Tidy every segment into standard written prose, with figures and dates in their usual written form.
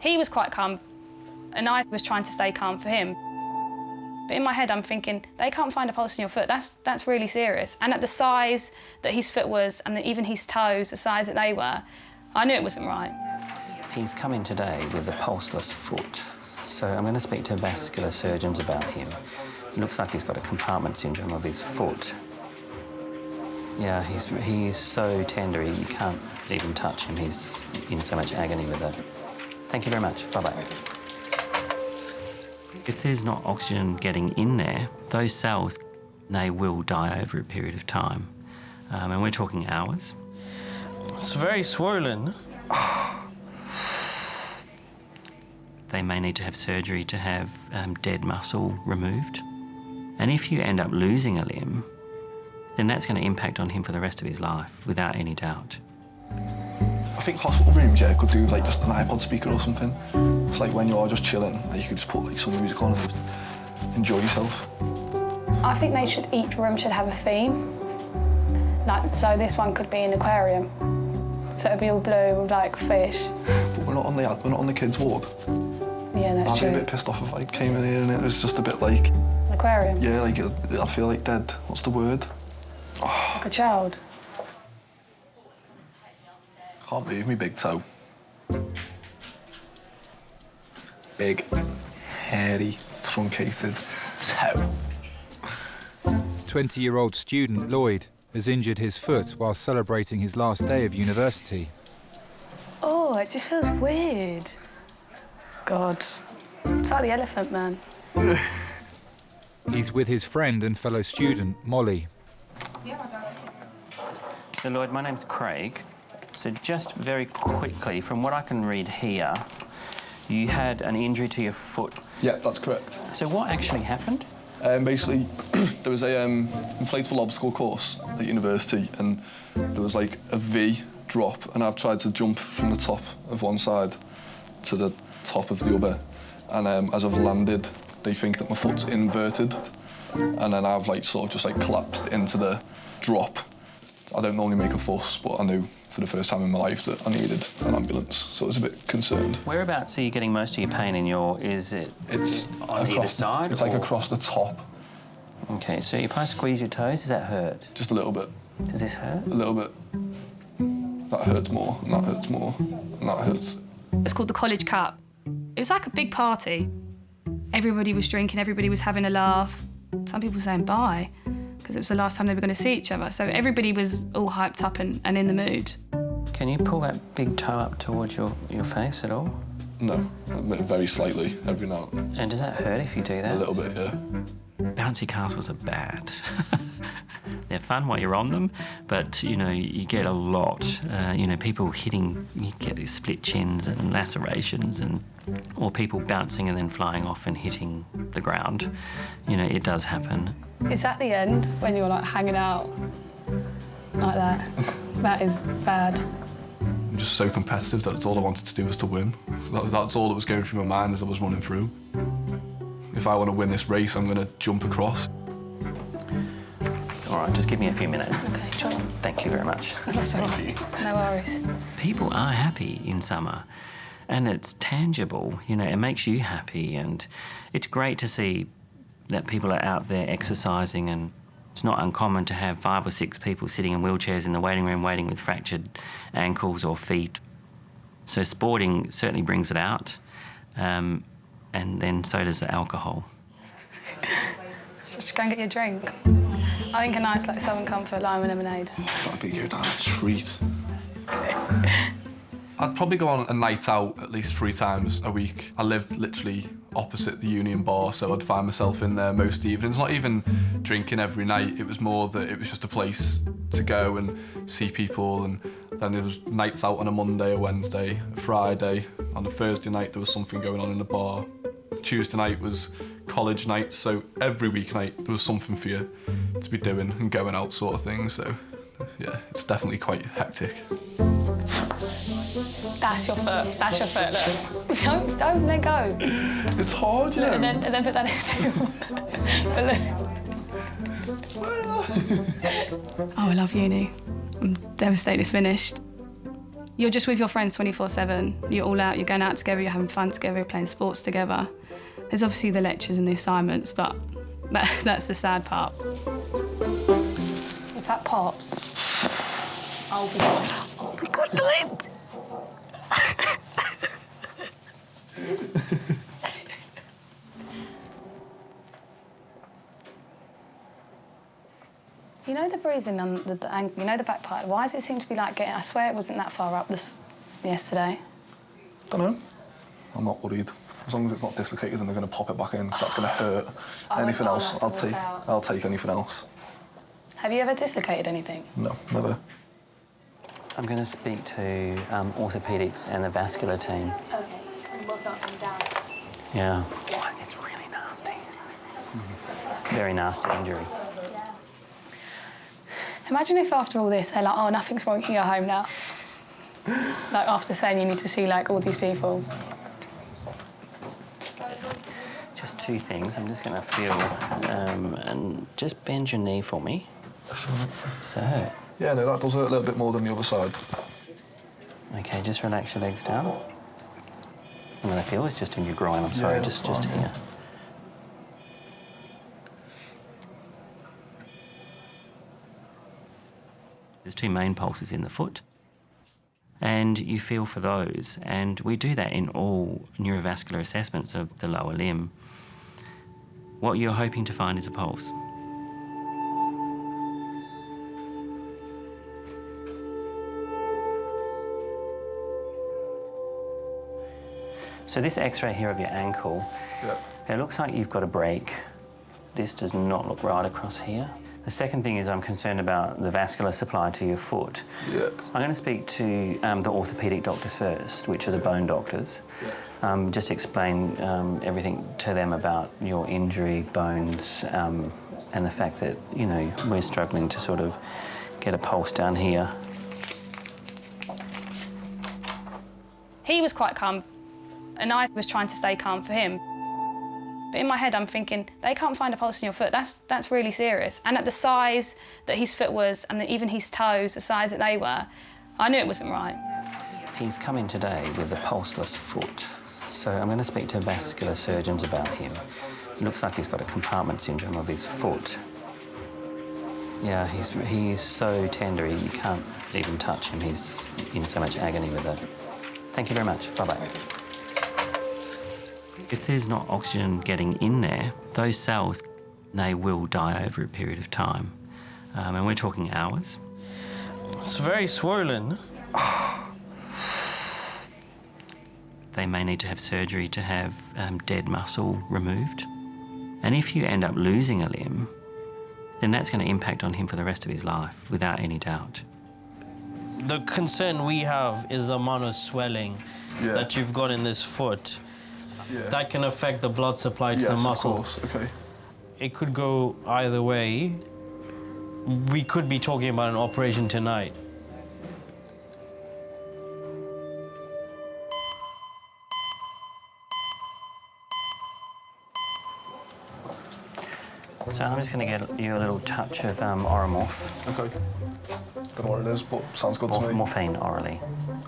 He was quite calm, and I was trying to stay calm for him. But in my head, I'm thinking, they can't find a pulse in your foot. That's really serious. And at the size that his foot was, and even his toes, the size that they were, I knew it wasn't right. He's come in today with a pulseless foot. So I'm going to speak to vascular surgeons about him. It looks like he's got a compartment syndrome of his foot. Yeah, he's so tender, you can't even touch him. He's in so much agony with it. Thank you very much. Bye-bye. If there's not oxygen getting in there, those cells, they will die over a period of time. And we're talking hours. It's very swollen. They may need to have surgery to have dead muscle removed. And if you end up losing a limb, then that's going to impact on him for the rest of his life, without any doubt. I think hospital rooms, yeah, could do like just an iPod speaker or something. It's like when you're just chilling, you could just put like some music on and just enjoy yourself. I think each room should have a theme. Like, so this one could be an aquarium. So it'd be all blue with like fish. But we're not on the kids' ward. Yeah, that's true. I'd be a bit pissed off if I came in here and it was just a bit like... An aquarium? Yeah, like I feel like dead. What's the word? Like a child. Can't move me big toe. Big, hairy, truncated toe. 20-year-old student Lloyd has injured his foot while celebrating his last day of university. Oh, it just feels weird. God. It's like the Elephant Man. He's with his friend and fellow student, Molly. So, Lloyd, my name's Craig. So just very quickly, from what I can read here, you had an injury to your foot. Yeah, that's correct. So what actually happened? Basically, there was a inflatable obstacle course at university, and there was like a V drop, and I've tried to jump from the top of one side to the top of the other, and as I've landed, they think that my foot's inverted, and then I've like sort of just like collapsed into the drop. I don't normally make a fuss, but I knew for the first time in my life that I needed an ambulance, so I was a bit concerned. Whereabouts are you getting most of your pain in your... It's on either side? It's like across the top. OK, so if I squeeze your toes, does that hurt? Just a little bit. Does this hurt? A little bit. That hurts more, and that hurts more, and that hurts. It's called the College Cup. It was like a big party. Everybody was drinking, everybody was having a laugh. Some people were saying bye, because it was the last time they were going to see each other. So everybody was all hyped up and in the mood. Can you pull that big toe up towards your face at all? No, very slightly, every now and then. And does that hurt if you do that? A little bit, yeah. Bouncy castles are bad. They're fun while you're on them, but, you know, you get a lot. You know, people hitting, you get these split chins and lacerations, or people bouncing and then flying off and hitting the ground. You know, it does happen. Is that the end, when you're, like, hanging out like that? That is bad. I'm just so competitive that all I wanted to do was to win. So that's all that was going through my mind as I was running through. If I want to win this race, I'm going to jump across. All right, just give me a few minutes. OK, try on. Thank you very much. That's all right. No worries. People are happy in summer, and it's tangible. You know, it makes you happy, and it's great to see that people are out there exercising, and it's not uncommon to have 5 or 6 people sitting in wheelchairs in the waiting room waiting with fractured ankles or feet. So sporting certainly brings it out, and then so does the alcohol. So just go and get your drink. I think a nice, like, Southern Comfort lime and lemonade. That'd be good, a treat. I'd probably go on a night out at least 3 times a week. I lived literally opposite the Union Bar, so I'd find myself in there most evenings. Not even drinking every night, it was more that it was just a place to go and see people, and then there was nights out on a Monday, a Wednesday, a Friday. On a Thursday night there was something going on in the bar. Tuesday night was college night, so every weeknight there was something for you to be doing and going out sort of thing, so yeah, it's definitely quite hectic. That's your foot, look. Don't let go. It's hard, you know. And then put that into. Oh, I love uni. I'm devastated it's finished. You're just with your friends 24/7. You're all out, you're going out together, you're having fun together, you're playing sports together. There's obviously the lectures and the assignments, but that's the sad part. Is that Pops? Oh my God, Lloyd! You know the bruising on the ankle, you know the back part, why does it seem to be like getting... I swear it wasn't that far up yesterday. Don't know. I'm not worried. As long as it's not dislocated and they're going to pop it back in, 'cause that's going to hurt. Anything else, I'll take anything else. Have you ever dislocated anything? No, never. I'm going to speak to orthopaedics and the vascular team. Okay, and we'll start coming down. Yeah. Oh, it's really nasty. Very nasty injury. Imagine if after all this they're like, oh, nothing's wrong, you can go home now. Like after saying you need to see like all these people. Just two things. I'm just going to feel and just bend your knee for me. Does that hurt? Yeah, no, that does hurt a little bit more than the other side. Okay, just relax your legs down. And what I feel is just in your groin. I'm sorry, Yeah, just fine, here. There's two main pulses in the foot, and you feel for those. And we do that in all neurovascular assessments of the lower limb. What you're hoping to find is a pulse. So this X-ray here of your ankle, it looks like you've got a break. This does not look right across here. The second thing is I'm concerned about the vascular supply to your foot. Yeah. I'm going to speak to the orthopaedic doctors first, which are the bone doctors. Just explain everything to them about your injury, bones, and the fact that, you know, we're struggling to sort of get a pulse down here. He was quite calm, and I was trying to stay calm for him. But in my head, I'm thinking, they can't find a pulse in your foot. That's really serious. And at the size that his foot was, and even his toes, the size that they were, I knew it wasn't right. He's come in today with a pulseless foot. So I'm going to speak to vascular surgeons about him. It looks like he's got a compartment syndrome of his foot. Yeah, he's so tender, you can't even touch him. He's in so much agony with it. Thank you very much. Bye-bye. If there's not oxygen getting in there, those cells, they will die over a period of time. And we're talking hours. It's very swollen. They may need to have surgery to have dead muscle removed. And if you end up losing a limb, then that's going to impact on him for the rest of his life, without any doubt. The concern we have is the amount of swelling that you've got in this foot. Yeah. That can affect the blood supply to the muscle. Yes, of course, okay. It could go either way. We could be talking about an operation tonight. So I'm just going to get you a little touch of Oromorph. Okay. Don't know what it is, but sounds good to me. Morphine orally.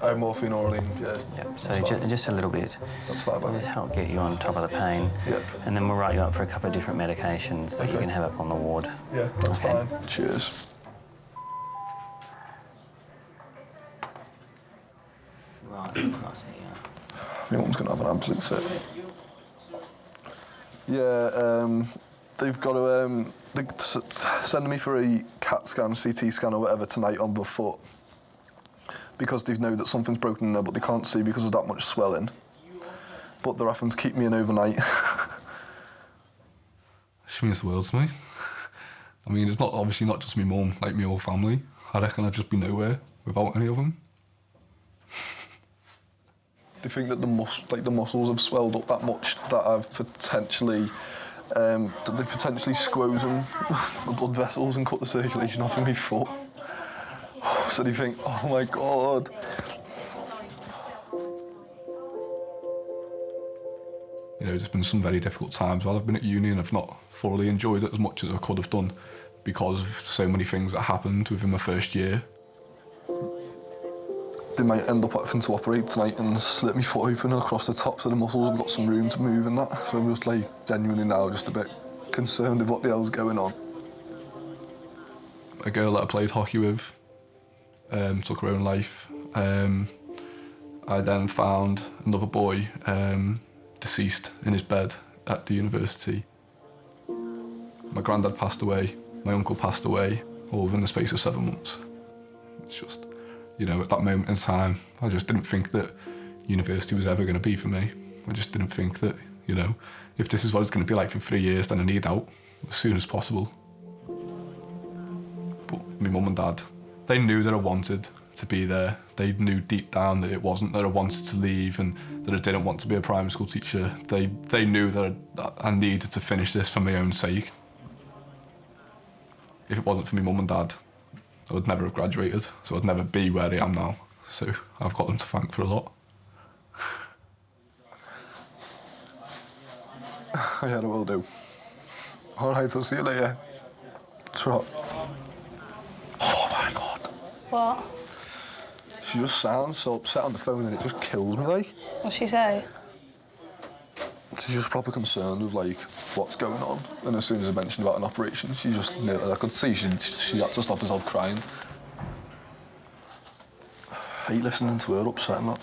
Oh, morphine orally, yeah. Yep, so just a little bit. That's fine. We'll just help get you on top of the pain. Yep. And then we'll write you up for a couple of different medications that you can have up on the ward. Yeah, that's Okay. fine. Cheers. Right, Anyone's going to have an absolute fit. Yeah, they've got to... they're sending me for a CAT scan, CT scan or whatever tonight on the foot because they know that something's broken in there, but they can't see because of that much swelling. But they're having to keep me in overnight. She means the world to me. I mean, it's not obviously not just my mum, like my whole family. I reckon I'd just be nowhere without any of them. They think that the muscles have swelled up that much that I've potentially, that they potentially squoze them, the blood vessels, and cut the circulation off in my foot. So they think, oh my God. You know, there's been some very difficult times while I've been at uni and I've not thoroughly enjoyed it as much as I could have done because of so many things that happened within my first year. They might end up having to operate tonight and slit my foot open across the top so the muscles have got some room to move and that. So I'm just like genuinely now just a bit concerned with what the hell's going on. A girl that I played hockey with took her own life. I then found another boy deceased in his bed at the university. My granddad passed away, my uncle passed away, all within the space of 7 months. It's just, you know, at that moment in time, I just didn't think that university was ever going to be for me. I just didn't think that, you know, if this is what it's going to be like for 3 years, then I need out as soon as possible. But my mum and dad, they knew that I wanted to be there. They knew deep down that it wasn't that I wanted to leave and that I didn't want to be a primary school teacher. They knew that I needed to finish this for my own sake. If it wasn't for my mum and dad, I would never have graduated, so I'd never be where I am now. So I've got them to thank for a lot. Yeah, I will do. All right, I'll see you later. Trot. Oh my God. What? She just sounds so upset on the phone and it just kills me, like. What'd she say? She's just proper concerned with, like, what's going on. And as soon as I mentioned about an operation, she just, I could see she had to stop herself crying. I hate listening to her upset and that.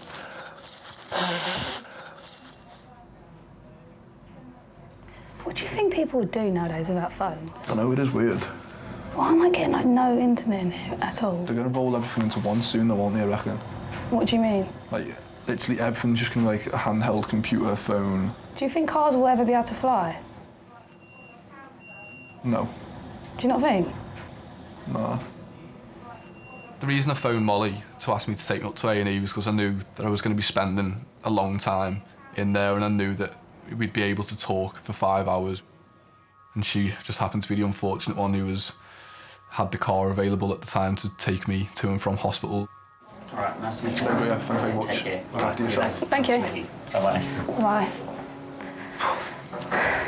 What do you think people would do nowadays without phones? I know, it is weird. Why am I getting, like, no internet in here at all? They're going to roll everything into one soon, though, won't they, I reckon? What do you mean? Like, literally everything's just going to be, like, a handheld computer, phone. Do you think cars will ever be able to fly? No. Do you not think? Nah. The reason I phoned Molly to ask me to take me up to A&E was because I knew that I was going to be spending a long time in there and I knew that we'd be able to talk for 5 hours. And she just happened to be the unfortunate one who had the car available at the time to take me to and from hospital. All right, nice to meet you. Yeah, thank you very much. Take care. All After right, see you yourself. later. Thank you. Nice to meet you. Bye-bye. Bye.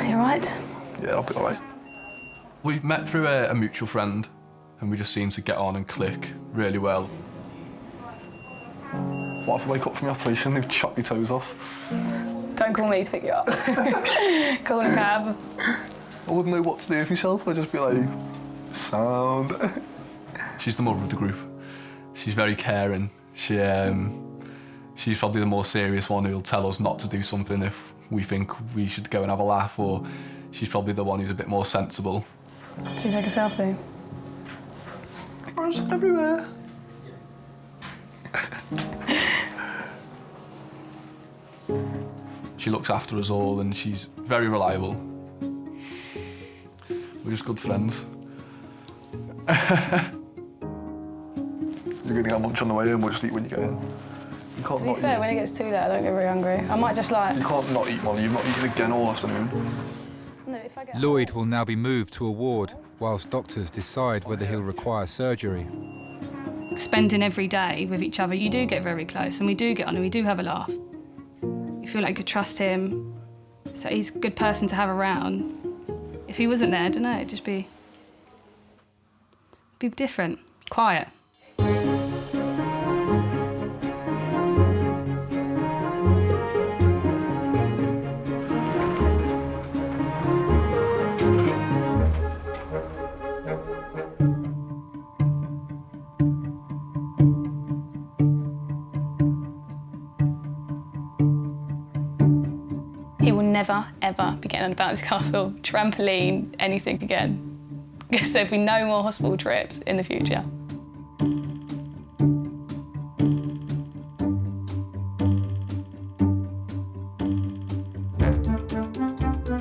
You all right? Yeah, I'll be all right. We met through a mutual friend and we just seemed to get on and click really well. What if I wake up from the operation and they've chopped my toes off? Don't call me to pick you up. Call a cab. I wouldn't know what to do with myself. I'd just be like, sound. She's the mother of the group. She's very caring. She's probably the more serious one who'll tell us not to do something if we think we should go and have a laugh, or she's probably the one who's a bit more sensible. Did you take a selfie? It's everywhere. She looks after us all and she's very reliable. We're just good friends. You're going to get lunch on the way home, or just eat when you get in. You can't To be not fair, eat. when it gets too late, I don't get very hungry. I might just like... You can't not eat, Molly. You've not eaten again all afternoon. No, if I get Lloyd will now be moved to a ward whilst doctors decide whether he'll require surgery. spending every day with each other, you do get very close and we do get on and we do have a laugh. You feel like you could trust him, so he's a good person to have around. If he wasn't there, I don't know, it'd just be different, quiet. He will never, ever be getting on a bouncy castle, trampoline, anything again. Because there'll be no more hospital trips in the future.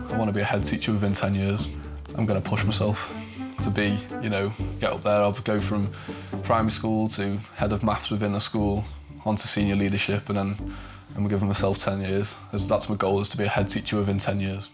I want to be a head teacher within 10 years. I'm going to push myself to be, get up there. I'll go from primary school to head of maths within the school, onto senior leadership, and then I'm giving myself 10 years. That's my goal, is to be a head teacher within 10 years.